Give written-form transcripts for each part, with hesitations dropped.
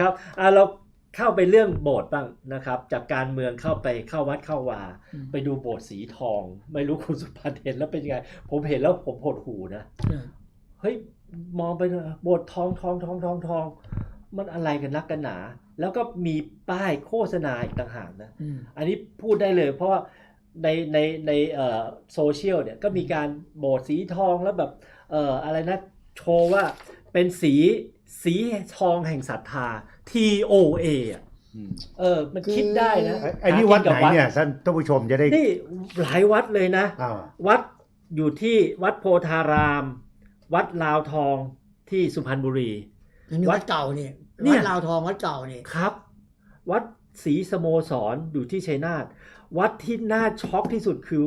ครับเราเข้าไปเรื่องโบสถ์บ้างนะครับจากการเมืองเข้าวัดเข้าวาไปดูโบสถ์สีทองไม่รู้คุณสุพัฒน์เห็นแล้วเป็นยังไงผมเห็นแล้วผมหดหูนะเฮ้ยมองไปโบสถ์ทองมันอะไรกันนักกันหนาแล้วก็มีป้ายโฆษณาอีกต่างหากนะอันนี้พูดได้เลยเพราะว่าในโซเชียลเนี่ยก็มีการโบสถ์สีทองแล้วแบบอะไรนะโชว์ว่าเป็นสีทองแห่งศรัทธา TOA อ่ะมันคิดได้นะไอ้นี่วัดไหนเนี่ยท่านผู้ชมจะได้นี่หลายวัดเลยนะวัดอยู่ที่วัดโพธารามวัดลาวทองที่สุพรรณบุรีวัดเก่าเนี่ยวัดลาวทองวัดเก่าเนี่ยครับวัดศรีสโมสรอยู่ที่ชัยนาทวัดที่น่าช็อกที่สุดคือ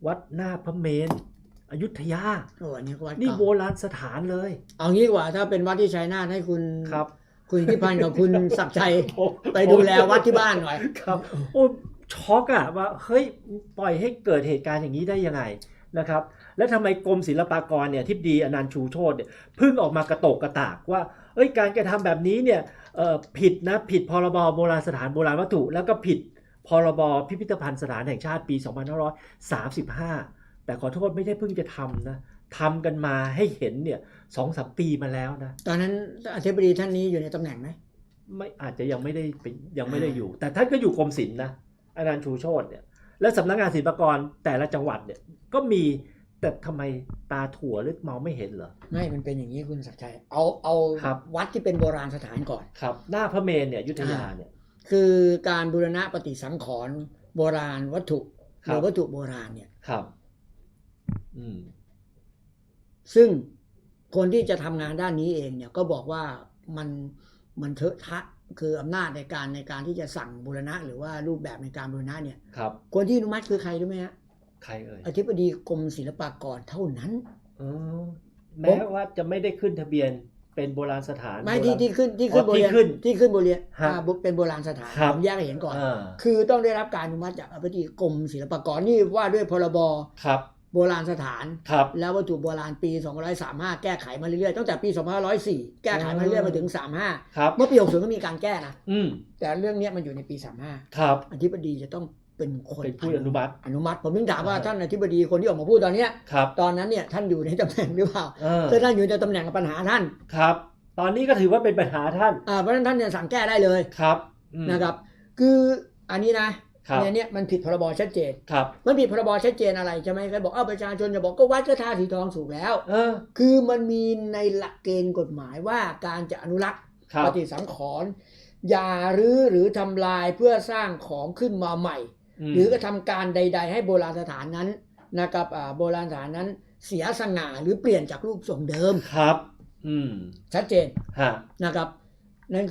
วัดหน้าพระเมรุอยุธยานี่โบราณสถานเลยเอางี้ดีกว่าถ้าเป็นวัดที่ชัยนาทให้คุณครับคุณทิพันธ์กับคุณศักดิ์ชัยไปดูแลวัดที่บ้านหน่อยครับโอ้ช็อกอะว่าเฮ้ยปล่อยให้เกิดเหตุการณ์อย่างนี้ได้ยังไงนะครับแล้วทำไมกรมศิลปากรเนี่ยทิบดีอนันต์ชูโชติเนี่ยเพิ่งออกมากระตากว่าการกระทำแบบนี้เนี่ยผิดนะผิดพรบโบราณสถานโบราณวัตถุแล้วก็ผิดพรบพิพิธภัณฑ์สถานแห่งชาติปี2535แต่ขอโทษไม่ได้เพิ่งจะทำนะทำกันมาให้เห็นเนี่ย 2-3 ปีมาแล้วนะตอนนั้นอธิบดีท่านนี้อยู่ในตำแหน่งไหมไม่อาจจะยังไม่ได้อยู่แต่ท่านก็อยู่กรมศิลป์นะอนันต์ชูโชติเนี่ยและสำนักงานศิลปากรแต่ละจังหวัดเนี่ยก็มีแต่ทำไมตาถั่วหรือมองไม่เห็นเหรอไม่มันเป็นอย่างนี้คุณศักดิ์ชัยเอาวัดที่เป็นโบราณสถานก่อนครับหน้าพระเมรุเนี่ยอยุธยาเนี่ยคือการบูรณะปฏิสังขรณ์โบราณวัตถุหรือวัตถุโบราณเนี่ยครับซึ่งคนที่จะทำงานด้านนี้เองเนี่ยก็บอกว่ามันเถอะทะคืออำนาจในการที่จะสั่งบูรณะหรือว่ารูปแบบในการบูรณะเนี่ยคนที่อนุมัติคือใครรู้ไหมฮะใครเอ่ยอธิบดีกรมศิลปากรเท่านั้นแม้ว่าจะไม่ได้ขึ้นทะเบียนเป็นโบราณสถานไม่ที่ขึ้นโบราณเป็นโบราณสถานผมแยกให้เห็นก่อนคือต้องได้รับการอนุมัติจากอธิบดีกรมศิลปากรนี่ว่าด้วยพรบโบราณสถานแล้ววัตถุโบราณปี2535แก้ไขมาเรื่อยๆตั้งแต่ปี2504แก้ไขมาเรื่อยมาถึง35เมื่อปี60ก็มีการแก้นะแต่เรื่องนี้มันอยู่ในปี35ครับอธิบดีจะต้องเป็นคนพูดอนุมัติผมถึงถามว่าท่านอธิบดีคนที่ออกมาพูดตอนนี้ตอนนั้นเนี่ยท่านอยู่ในตำแหน่งหรือเปล่าถ้าท่านอยู่ในตำแหน่งปัญหาท่านครับตอนนี้ก็ถือว่าเป็นปัญหาท่านเพราะฉะนั้นท่านเนี่ยสั่งแก้ได้เลยครับนะครับคืออันนี้นะเนี่ยมันผิดพรบชัดเจนมันผิดพรบชัดเจนอะไรใช่ไหมใครบอกประชาชนจะบอกก็วัดก็ทาสีทองถูกแล้วคือมันมีในหลักเกณฑ์กฎหมายว่าการจะอนุรักษ์ปฏิสังขรณ์อย่ารื้อหรือทำลายเพื่อสร้างของขึ้นมาใหม่หรือกระทำการใดๆให้โบราณสถานนั้นนะครับโบราณสถานนั้นเสียสง่าหรือเปลี่ยนจากรูปทรงเดิมครับชัดเจนนะครับนั่น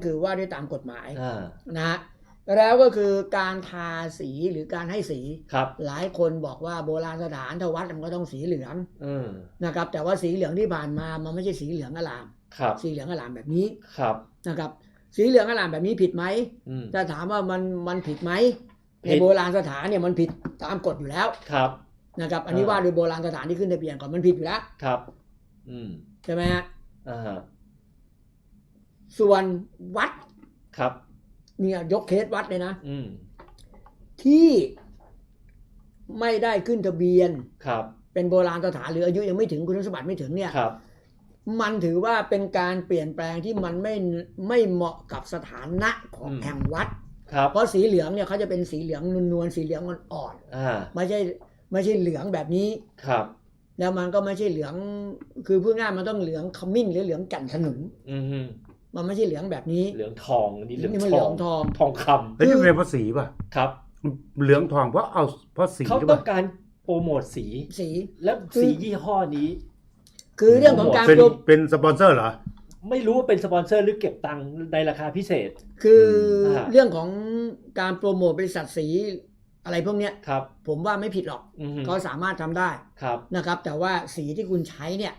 คือว่าด้วยตามกฎหมายนะแล้วก็คือการทาสีหรือการให้สีหลายคนบอกว่าโบราณสถานถ้าวัดมันก็ต้องสีเหลืองนะครับแต่ว่าสีเหลืองที่ผ่านมามันไม่ใช่สีเหลืองอลามสีเหลืองอลามแบบนี้นะครับสีเหลืองอลามแบบนี้ผิดไหมถ้าถามว่ามันผิดไหมในโบราณสถานเนี่ยมันผิดตามกฎอยู่แล้วนะครับอันนี้ว่าโดยโบราณสถานที่ขึ้นทะเบียนก่อนมันผิดอยู่แล้วใช่ไหมฮะส่วนวัดเนี่ยยกเคสวัดเลยนะที่ไม่ได้ขึ้นทะเบียนเป็นโบราณสถานหรืออายุยังไม่ถึงคุณสมบัติไม่ถึงเนี่ยมันถือว่าเป็นการเปลี่ยนแปลงที่มันไม่เหมาะกับสถานะของแห่งวัดเพราะสีเหลืองเนี่ยเขาจะเป็นสีเหลืองนวลๆสีเหลืองอ่อนๆไม่ใช่เหลืองแบบนี้แล้วมันก็ไม่ใช่เหลืองคือพูดง่ายมันต้องเหลืองขมิ้นหรือเหลืองแก่นขนุนมันไม่ใช่เหลืองแบบนี้เหลืองทองนี่เหลืองทองคำแล้วนี่เป็นเพราะสีป่ะครับเหลืองทองเพราะสีเขาต้องการโปรโมทสีแล้วสียี่ห้อนี้คือเรื่องของการเป็นสปอนเซอร์เหรอไม่รู้ว่าเป็นสปอนเซอร์หรือเก็บตังค์ในราคาพิเศษคือเรื่องของการโปรโมทบริษัทสีอะไรพวกเนี้ยผมว่าไม่ผิดหรอกเขาสามารถทำได้นะครับแต่ว่าสีที่คุณใช้เนี่ย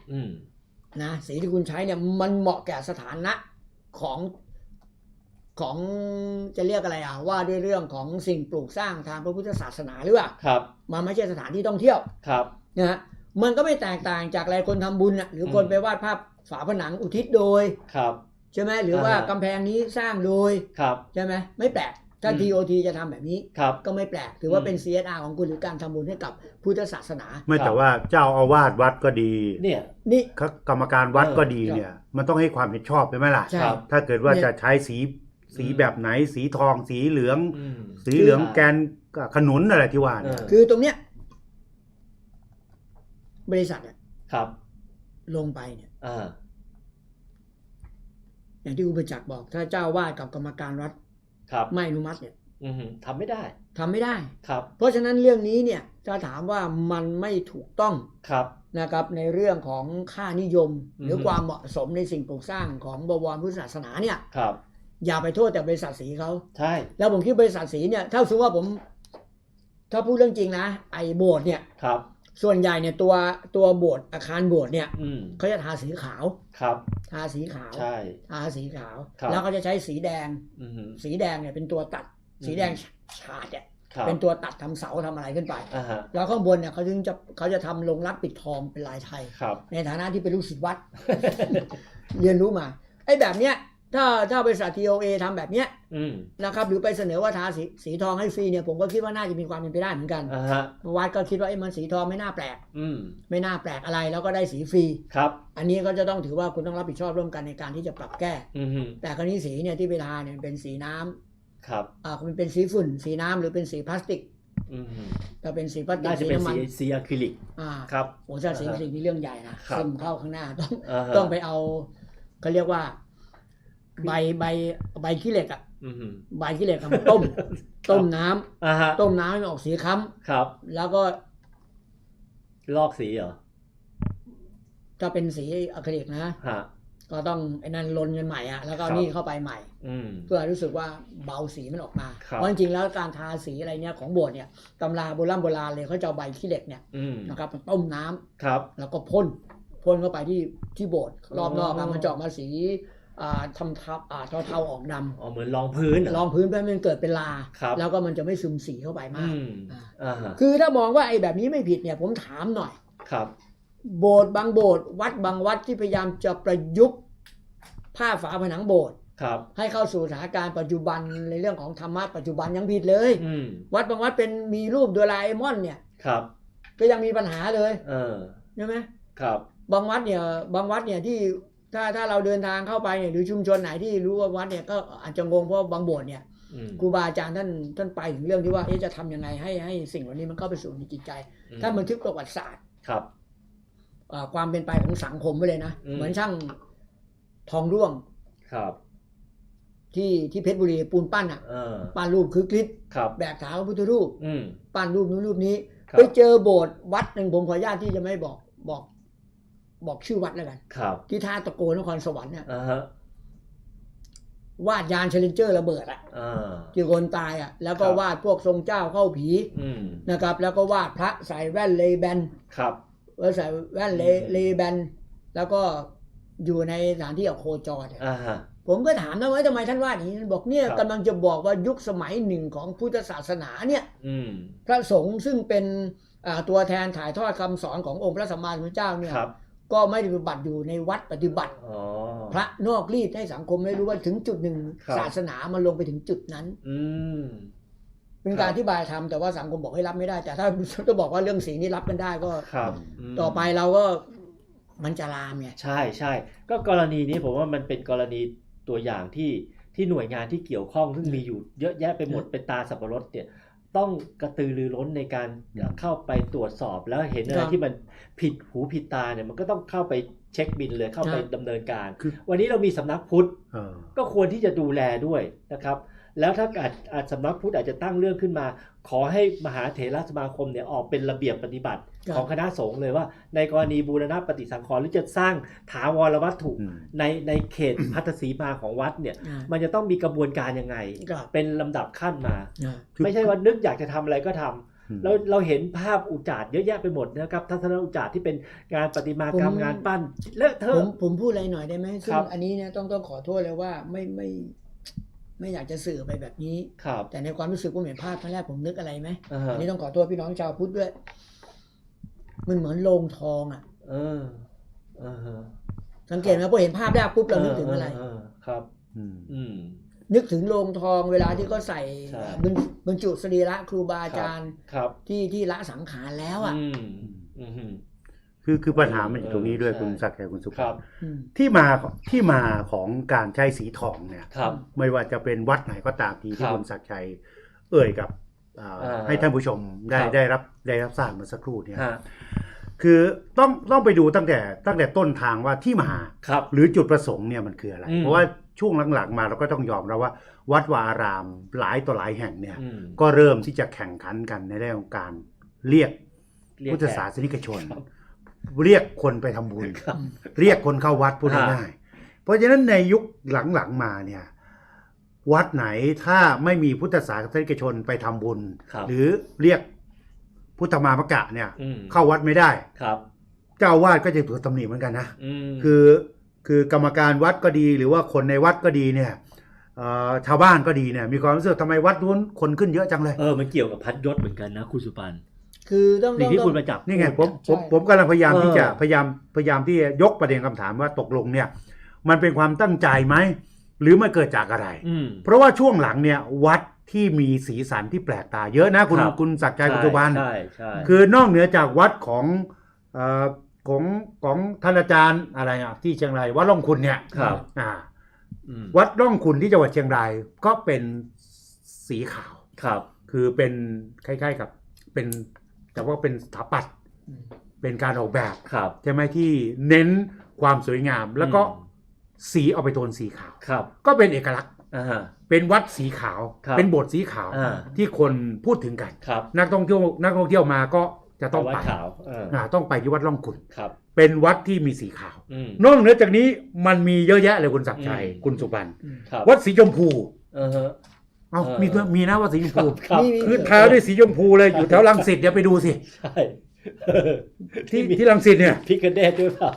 นะสีที่คุณใช้เนี่ยมันเหมาะแก่สถานะของจะเรียกอะไรว่าด้วยเรื่องของสิ่งปลูกสร้างทางพระพุทธศาสนาหรือเปล่ามันไม่ใช่สถานที่ท่องเที่ยวนะมันก็ไม่แตกต่างจากอะไรคนทำบุญหรือคนไปวาดภาพฝาผนังอุทิศโดย ใช่ไหมหรือว่ากำแพงนี้สร้างโดย ครับ ใช่ไหมไม่แปลกถ้า TOT จะทำแบบนี้ ครับ ก็ไม่แปลกถือว่าเป็น CSR ของคุณหรือการทำบุญให้กับพุทธศาสนา ไม่แต่ว่าเจ้าอาวาสวัดก็ดี เนี่ย นี่ กรรมการวัดก็ดีเนี่ย มันต้องให้ความเห็นชอบใช่ไหมล่ะ ใช่ ถ้าเกิดว่า เนี่ย จะใช้สีแบบไหนสีทองสีเหลือง อืม สีเหลืองแกนขนุนอะไรที่ว่าเนี่ย คือตรงเนี้ยบริษัทอะ ครับ ลงไปเนี่ย อ่า อย่างที่อุปจักรบอกถ้าเจ้าวาดกับกรรมการวัด ครับ ไม่อนุมัติเนี่ย ทำไม่ได้ ทำไม่ได้ ครับ เพราะฉะนั้นเรื่องนี้เนี่ยถ้าถามว่ามันไม่ถูกต้อง ครับ นะครับในเรื่องของค่านิยม หรือ ม ความเหมาะสมในสิ่งปลูกสร้างของบวรพุทธศาสนาเนี่ย ครับ อย่าไปโทษแต่บริษัทสีเขา ใช่ แล้วผมคิดบริษัทสีเนี่ยถ้าสมมติว่าผมถ้าพูดเรื่องจริงนะไอ้โบสถ์เนี่ย ครับ ส่วนใหญ่เนี่ยตัวโบสถ์อาคารโบสถ์เนี่ย อืม เขาจะทาสีขาว ครับ ทาสีขาว ใช่ ทาสีขาว ครับ แล้วก็จะใช้สีแดง อืม สีแดงเนี่ยเป็นตัวตัด สีแดงฉาดเนี่ย ครับ เป็นตัวตัดทำเสาทำอะไรขึ้นไป อ่าฮะ แล้วข้างบนเนี่ยเขาจะทำลงรักปิดทองเป็นลายไทย ครับ ในฐานะที่เป็นลูกศิษย์วัด เรียนรู้มาไอ้แบบเนี้ยถ้าบริษัท TOA ทำแบบเนี้ย อืม นะครับหรือไปเสนอว่าทาสีทองให้ฟรีเนี่ยผมก็คิดว่าน่าจะมีความเป็นไปได้เหมือนกัน อ่าฮะ วัดก็คิดว่าไอ้มันสีทองไม่น่าแปลก อืม ไม่น่าแปลกอะไรแล้วก็ได้สีฟรี ครับ อันนี้ก็จะต้องถือว่าคุณต้องรับผิดชอบร่วมกันในการที่จะปรับแก้ อืม แต่คราวนี้สีเนี่ยที่ไปทาเนี่ยเป็นสีน้ำ ครับ มันเป็นสีฝุ่น สีน้ำหรือเป็นสีพลาสติก อืม ถ้าเป็นสีพลาสติก น่าจะ สี เป็น น้ำมัน สีอะคริลิก ครับ โอ้ถ้าสีพลาสติกนี่เรื่องใหญ่นะครับ ซึมเข้าข้างหน้าต้อง อ่าฮะ ต้องไปเอาเขาเรียกว่าใบขี้เหล็กอะ อืม ใบขี้เหล็กเอามาต้ม ต้มน้ำ อ่าฮะ ต้มน้ำให้มันออกสีค้ ครับ ำแล้วก็ ลอกสีเหรอ ถ้าเป็นสีอะคริลิกนะ ฮะ ก็ต้องไอ้นั่นลนกันใหม่อะแล้วก็เอา ครับ นี่เข้าไปใหม่ อืม เพื่อรู้สึกว่าเบาสีมันออกมา ครับ เพราะจริงๆแล้วการทาสีอะไรเนี่ยของโบสถ์เนี่ยตำราโบราณเลยเขาจะเอาใบขี้เหล็กเนี่ย อืม นะครับมาต้มน้ำ ครับ แล้วก็พ่นเข้าไปที่โบสถ์รอบนอกอะมันจะออกมาสีทำเทาๆออกดำ อ๋อเหมือนรองพื้นเหร รองพื้นเพื่อให้มันเกิดเป็นลา ครับ แล้วก็มันจะไม่ซึมสีเข้าไปมา อื ก มอ่าฮะ คือถ้ามองว่าไอ้แบบนี้ไม่ผิดเนี่ยผมถามหน่อย ครับ โบสถ์บางโบสถ์วัดบางวัดที่พยายามจะประยุกต์ผ้าฝาผนังโบสถ์ ครับ ให้เข้าสู่สถานการณ์ปัจจุบันในเรื่องของธรรมะปัจจุบันยังผิดเลย อืม วัดบางวัดเป็นมีรูปโดราเอมอนเนี่ย ครับ ก็ยังมีปัญหาเลย เออ ใช่ไหม ครับ บางวัดเนี่ยที่ถ้าเราเดินทางเข้าไปเนี่ยหรือชุมชนไหนที่รู้ว่าวัดเนี่ยก็อาจจะงงเพราะบางโบสถ์เนี่ย อืม ครูบาอาจารย์ท่านไปถึงเรื่องที่ว่าจะทำยังไงให้สิ่งเหล่านี้มันเข้าไปสู่ในจิตใจถ้าบันทึกประวัติศาสตร์ ครับ ความเป็นไปของสังคมไปเลยนะ อืม เหมือนช่างทองร่วง ครับ ที่เพชรบุรีปูนปั้นอ่ะ เออ ปั้นรูปคือกริช ครับ แบกถาพระพุทธรูป อืม ปั้นรูปนู้นรูปนี้ ครับ ไปเจอโบสถ์วัดหนึ่งผมขออนุญาตที่จะไม่บอกชื่อวัดแล้วกัน ครับ ที่ท่าตะโกนครสวรรค์เนี่ย อ่าฮะ วาดยานเชลเลนเจอร์ระเบิดอ่ะ อ่า ที่คนตายอ่ะแล้วก็ ครับ วาดพวกทรงเจ้าเข้าผี อืม นะครับแล้วก็วาดพระใส่แว่นเลแบน ครับ ใส่แว่นเลแบนแล้วก็อยู่ในสถานที่อโคจรเนี่ย อ่าฮะ ผมก็ถามนะว่าทำไมท่านวาดอย่างนี้บอกเนี่ย ครับ กำลังจะบอกว่ายุคสมัยหนึ่งของพุทธศาสนาเนี่ย อืม พระสงฆ์ซึ่งเป็นตัวแทนถ่ายทอดคำสอนขององค์พระสัมมาสัมพุทธเจ้าเนี่ย ครับ ก็ไม่ได้ปฏิบัติอยู่ในวัดปฏิบัติ อ๋อ พระนอกรีดให้สังคมไม่รู้ว่าถึงจุดหนึ่ง ครับ ศาสนามันลงไปถึงจุดนั้น อืม เป็นการอธิบายธรรมแต่ว่าสังคมบอกให้รับไม่ได้ แต่ถ้าจะบอกว่าเรื่องสีนี้รับกันได้ก็ ครับม ต่อไปเราก็มันจะลามไง ใช่ใช่ก็กรณีนี้ผมว่ามันเป็นกรณีตัวอย่างที่หน่วยงานที่เกี่ยวข้องซึ่งมีอยู่เยอะแยะไปหมดเป็นตาสับปะรดเนี่ยต้องกระตือรือร้นในการเข้าไปตรวจสอบแล้วเห็นอะไรที่มันผิดหูผิดตาเนี่ยมันก็ต้องเข้าไปเช็คบิลเลยเข้าไปดำเนินการ วันนี้เรามีสำนักพุทธ ก็ควรที่จะดูแลด้วยนะครับแล้วถ้าอาจสำนักพุทธอาจจะตั้งเรื่องขึ้นมา ขอให้มหาเถรสมาคมเนี่ยออกเป็นระเบียบปฏิบัติของคณะสงฆ์เลยว่าในกรณีบูรณะปฏิสังขรณ์หรือจะสร้างถาวรวัตถุในเขตพัทธสีมาของวัดเนี่ยมันจะต้องมีกระบวนการยังไงเป็นลำดับขั้นมา ไม่ใช่ว่านึกอยากจะทำอะไรก็ทำเราเห็นภาพอุจจาระเยอะแยะไปหมดนะครับทัศนอุจจาระที่เป็นงานประติมากรรมงานปั้นเลอะเทอะผมพูดอะไรหน่อยได้ไหมซึ่ ครั ง บ อันนี้เนี่ยต้องขอโทษเลยว่าไม่อยากจะสื่อไปแบบนี้ ครับ แต่ในความรู้สึกผมเห็นภาพครั้งแรกผมนึกอะไรไหม ฮะ อันนี้ต้องขอโทษพี่น้องชาวพุทธด้วย มันเหมือนโรงทองอ่ะ ฮะ สังเกตไหมพอเห็นภาพแรกปุ๊บเรานึกถึงอะไร ครับ อืม นึกถึงโลงทองเวลาที่เขาใส่ ใช่ บรรจุสรีระครูบาอาจารย์ ครับ ที่ละสังขารแล้วอ่ะ คือปัญหามันอยู่ตรงนี้ด้วย ใช่ คุณศักดิ์ชัยคุณสุ ค ภา รั พ บ ที่มาของการใช้สีทองเนี่ย ครับ ไม่ว่าจะเป็นวัดไหนก็ตามที ค ที่ รับ คุณศักดิ์ชัยเอ่ยกับให้ท่านผู้ชมได้ ครับ ได้รับทราบเมื่อสักครู่เนี่ย ฮะ คือต้องไปดูตั้งแต่ต้นทางว่าที่มา ครับ หรือจุดประสงค์เนี่ยมันคืออะไร อืม เพราะว่าช่วงหลังๆมาเราก็ต้องยอมรับว่าวัดวาอารามหลายต่อหลายแห่งเนี่ย อืม ก็เริ่มที่จะแข่งขันกันในเรื่องของการเรียก เรียก พุทธศาสนิกชน ครับ เรียกคนไปทำบุญ ครับ เรียกคนเข้าวัดพูดง่ายๆเพราะฉะนั้นในยุคหลังๆมาเนี่ยวัดไหนถ้าไม่มีพุทธศาสนิกชนไปทำบุญ ครับ หรือเรียกพุทธมามกะเนี่ย อืม เข้าวัดไม่ได้ ครับ เจ้าอาวาสก็จะถูกตำหนิเหมือนกันนะ ม คือกรรมการวัดก็ดีหรือว่าคนในวัดก็ดีเนี่ยชาวบ้านก็ดีเนี่ยมีความรู้สึกทำไมวัดนู้นคนขึ้นเยอะจังเลย มันเกี่ยวกับพัดยศเหมือนกันนะคุณสุปัน คือต้อง สิ่งที่คุณประจักษ์ นี่ไง พูด ผมกำลังพยายามที่จะ เออ พยายามที่จะยกประเด็นคำถามว่าตกลงเนี่ยมันเป็นความตั้งใจไหมหรือมันเกิดจากอะไร อืม เพราะว่าช่วงหลังเนี่ยวัดที่มีสีสันที่แปลกตาเยอะนะคุณ ครับ คุณศักดิ์ชัยคุณสุบัน ใช่ใช่ คือนอกเหนือจากวัดของท่านอาจารย์อะไรอ่ะที่เชียงรายวัดร่องคุณเนี่ย ครับ อืม วัดร่องคุณที่จังหวัดเชียงรายก็เป็นสีขาว ครับ คือเป็นคล้ายๆกับเป็นแต่ว่าเป็นสถาปัตย์เป็นการออกแบบ ครับ ใช่ไหมที่เน้นความสวยงาม แล้วก็ อืม สีเอาไปโทนสีขาว ครับ ก็เป็นเอกลักษณ์ อ่าฮะ เป็นวัดสีขาว ครับ เป็นโบสถ์สีขาว อ่า ที่คนพูดถึงกัน ครับ นักท่องเที่ยวมาก็จะต้อง วั ไป ดขาว ต้องไปที่วัดร่องขุน ครับ เป็นวัดที่มีสีขาว อืม นอกเหนือจากนี้มันมีเยอะแยะเลยคุณศักดิ์ชัย อืม คุณสุบรรณ ครับ วัดสีชมพู ฮะ เอา เออ มีนะวัดสีชมพู ครับ คือทาด้วยสีชมพูเลยอยู่แถวรังสิตเดี๋ยวไปดูสิ ใช่ ที่รังสิตเนี่ย พิกเนตด้วยเปล่า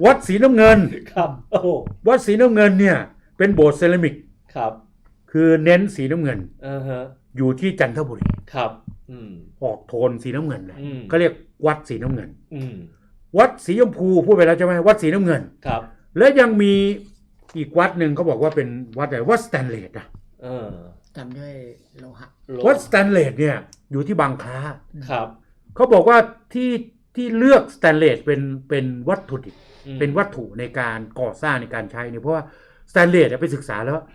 วัดสีน้ำเงิน ครับโอ้โห วัดสีน้ำเงินเนี่ยเป็นโบสถ์เซรามิก ครับ คือเน้นสีน้ำเงิน ฮะ อยู่ที่จันทบุรี ครับ อืม ออกโทนสีน้ำเงินเลย อืม ก็เรียกวัดสีน้ำเงิน อืม วัดสีชมพูพูดไปแล้วใช่ไหมวัดสีน้ำเงิน ครับ แล้วยังมีอีกวัดหนึ่งเขาบอกว่าเป็นวัดอะไรวัดสแตนเลสนะ เออ ทำด้วยโลหะ วัดสแตนเลสเนี่ยอยู่ที่บางคล้า ครับ เขาบอกว่าที่เลือกสแตนเลสเป็นวัตถุดิบ อืม เป็นวัตถุในการก่อสร้างในการใช้เนี่ยเพราะว่าสแตนเลสไปศึกษาแล้วว่า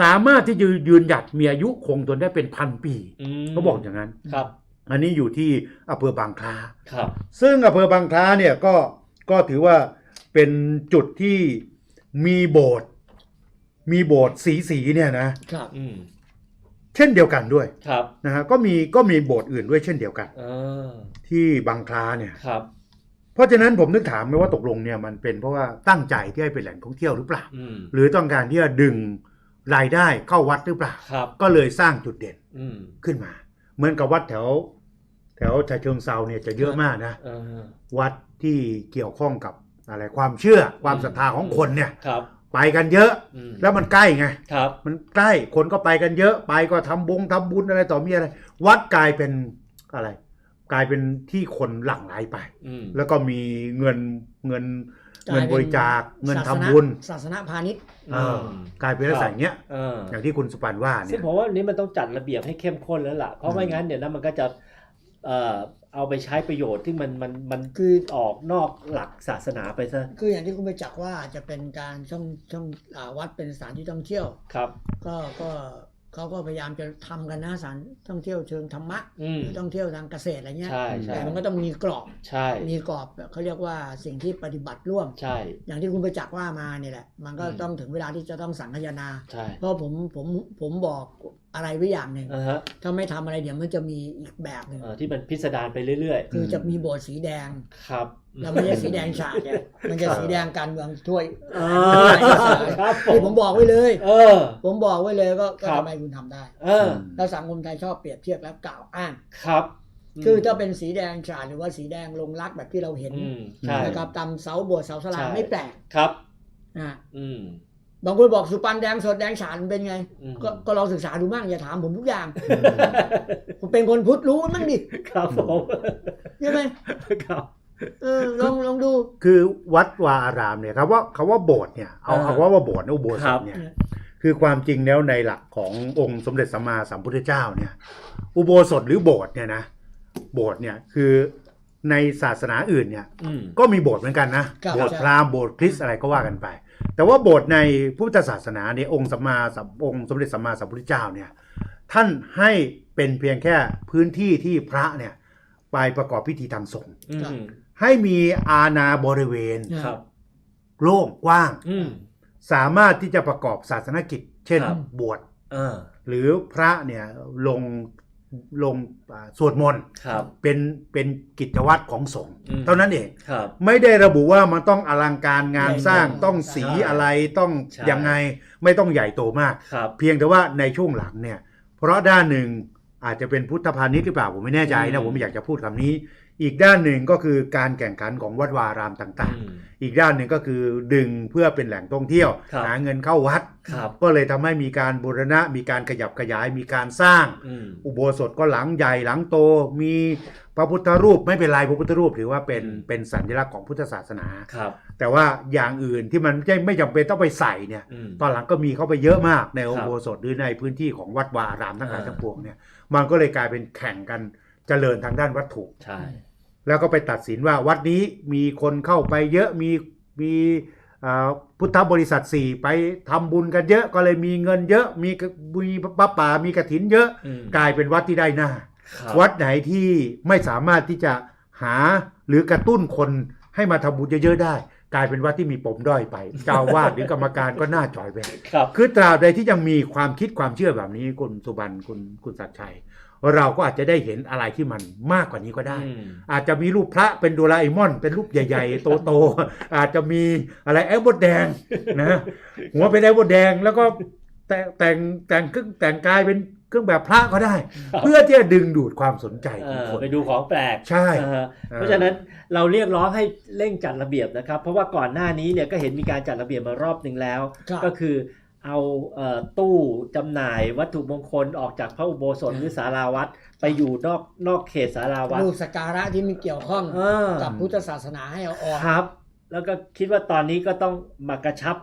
สามารถที่จะยืนหยัดมีอายุคงทนได้เป็นพันปี ม เขาบอกอย่างนั้น ครับ อันนี้อยู่ที่อำเภอบางคล้า ครับ ซึ่งอำเภอบางคล้าเนี่ยก็ถือว่าเป็นจุดที่มีโบสถ์สีเนี่ยนะครับ อืม เช่นเดียวกันด้วย ครับ นะฮะก็มีโบสถ์อื่นด้วยเช่นเดียวกัน เออ ที่บางคล้าเนี่ย ครับ เพราะฉะนั้นผมนึกถามไหมว่าตกลงเนี่ยมันเป็นเพราะว่าตั้งใจที่ให้เป็นแหล่งท่องเที่ยวหรือเปล่า อืม หรือต้องการที่จะดึงรายได้เข้าวัดหรือเปล่า ครับ ก็เลยสร้างจุดเด่น อืม ขึ้นมา เหมือนกับวัดแถวฉะเชิงเซาเนี่ยจะเยอะมากนะ เออ วัดที่เกี่ยวข้องกับอะไรความเชื่อความศรัทธาของคนเนี่ย ครับ ไปกันเยอะ อืม แล้วมันใกล้ไง ครับ มันใกล้คนก็ไปกันเยอะไปก็ทำบุญอะไรต่อมีอะไร วัดกลายเป็นอะไร กลายเป็นที่คนหลั่งไหลไป อืม แล้วก็มีเงิน กลายเป็น บริจาคเงินทำบุญ ศาสนาพาณิชย์ กลายเป็นลักษณะอย่างเงี้ย เออ อย่างที่คุณสุปันว่า ซึ่ เนี่ ง ย ผมว่าอันนี้มันต้องจัดระเบียบให้เข้มข้นแล้วล่ะ เพราะไม่งั้นเดี๋ยวนั้นมันก็จะเอาไปใช้ประโยชน์ที่มัน คือ ออกนอกหลักศาสนาไปซะ คืออย่างที่คุณไปจักษ์ว่าจะเป็นการวัดเป็นสถานที่ท่องเที่ยว ครับ ก็เขาก็พยายามจะทำกันนะสถานท่องเที่ยวเชิงธรรมะ อืม หรือท่องเที่ยวทางเกษตรอะไรเงี้ย ใช่ใช่ แต่มันก็ต้องมีกรอบ ใช่ มีกรอบเขาเรียกว่าสิ่งที่ปฏิบัติร่วม ใช่ อย่างที่คุณไปจักษ์ว่ามาเนี่ยแหละ มันก็ อืม ต้องถึงเวลาที่จะต้องสังคายนา ใช่ เพราะผมบอกอะไรไว้อย่างหนึ่ง ฮะ ถ้าไม่ทำอะไรเดี๋ยวมันจะมีอีกแบบหนึ่ง ที่มันพิสดารไปเรื่อย คือจะมีโบสถ์สีแดง ๆ ครับ แล้วไม่ใช่สีแดงฉาดเนี่ยมันจะสีแดงการเมืองถ้วย ครับผ ที่ ม ผมบอกไว้เลย อ ผมบอกไว้เลยก็ ครับ ทำไมคุณทำได้ อ แล้วสังคมไทยชอบเปรียบเทียบและกล่าวอ้าง ครับ คือถ้าเป็นสีแดงฉาดหรือว่าสีแดงลงรักแบบที่เราเห็น ใช่ นะครับตามเสาโบสถ์เสาศาลา ใช่ ไม่แปลก ครับ นะ อืม บางคนบอกสุพรรณแดงสดแดงฉานเป็นไง อืม ก็ลองศึกษาดูบ้างอย่าถามผมทุกอย่าง ผมเป็นคนพุทธรู้มันดิ ครับผม ใช่ไหม ครับ ลองดู คือวัดวาอารามเนี่ยครับว่าคำว่าโบสถ์เนี่ยเอาว่าโบสถ์อุโบสถเนี่ยคือความจริงแล้วในหลักขององค์สมเด็จสัมมาสัมพุทธเจ้าเนี่ยอุโบสถหรือโบสถ์เนี่ยนะโบสถ์เนี่ยคือในศาสนาอื่นเนี่ยก็มีโบสถ์เหมือนกันนะโบสถ์พราหมณ์โบสถ์คริสต์อะไรก็ว่ากันไป แต่ว่าโบสถ์ในพุทธศาสนาเนี่ยองค์สมเด็จสัมมาสัมพุทธเจ้าเนี่ยท่านให้เป็นเพียงแค่พื้นที่ที่พระเนี่ยไปประกอบพิธีทางสงฆ์ให้มีอาณาบริเวณโล่งกว้างสามารถที่จะประกอบศาสนกิจเช่นบวชหรือพระเนี่ยลงสวดมนต์เป็นกิจวัตรของสงฆ์เท่านั้นเองไม่ได้ระบุว่ามันต้องอลังการงานสร้างต้องสีอะไรต้องยังไงไม่ต้องใหญ่โตมากเพียงแต่ว่าในช่วงหลังเนี่ยเพราะด้านหนึ่งอาจจะเป็นพุทธพาณิชย์หรือเปล่าผมไม่แน่ใจนะผมไม่อยากจะพูดคำนี้อีกด้านหนึ่งก็คือการแข่งขันของวัดวารามต่างๆอีกด้านหนึ่งก็คือดึงเพื่อเป็นแหล่งท่องเที่ยวหาเงินเข้าวัดก็เลยทำให้มีการบูรณะมีการขยับขยายมีการสร้างอุโบสถก็หลังใหญ่หลังโตมีพระพุทธรูปไม่เป็นไรพระพุทธรูปถือว่าเป็นสัญลักษณ์ของพุทธศาสนาแต่ว่าอย่างอื่นที่มันไม่จำเป็นต้องไปใส่เนี่ยตอนหลังก็มีเข้าไปเยอะมากในอุโบสถหรือในพื้นที่ของวัดวารามทั้งหลายทั้งปวงเนี่ยมันก็เลยกลายเป็นแข่งกันเจริญทางด้านวัตถุใช่แล้วก็ไปตัดสินว่าวัดนี้มีคนเข้าไปเยอะมีพุทธบริษัท4ไปทำบุญกันเยอะก็เลยมีเงินเยอะมีพระป่ามีกฐินเยอะกลายเป็นวัดที่ได้หน้าวัดไหนที่ไม่สามารถที่จะหาหรือกระตุ้นคนให้มาทำบุญเยอะๆได้กลายเป็นวัดที่มีปมด้อยไปเจ้าวาดหรือกรรมการก็น่าจ่อยไปคือตราบใดที่ยังมีความคิดความเชื่อแบบนี้คุณสุบรรณคุณศักดิ์ชัยเราก็อาจจะได้เห็นอะไรที่มันมากกว่านี้ก็ได้อาจจะมีรูปพระเป็นโดราเอมอนเป็นรูปใหญ่ๆโตๆอาจจะมีอะไรแอปบดแดงนะหัวเป็นแอปบดแดงแล้วก็แต่งกายเป็นเครื่องแบบพระก็ได้เพื่อที่จะดึงดูดความสนใจของคนไปดูของแปลกใช่ เพราะฉะนั้นเราเรียกร้องให้เร่งจัดระเบียบนะครับเพราะว่าก่อนหน้านี้เนี่ยก็เห็นมีการจัดระเบียบมารอบนึงแล้วก็คือเอาตู้จำหน่ายวัตถุมงคลออกจากพระอุโบสถหรือศาลาวัดไปอยู่นอกเขตศาลาวัดรูปสักการะที่มีเกี่ยวข้องกับพุทธศาสนาให้เอาออกครับแล้วก็คิดว่าตอนนี้ก็ต้องมากระชับ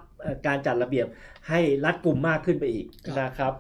การจัดระเบียบให้รัดกุมมากขึ้นไปอีกนะครับ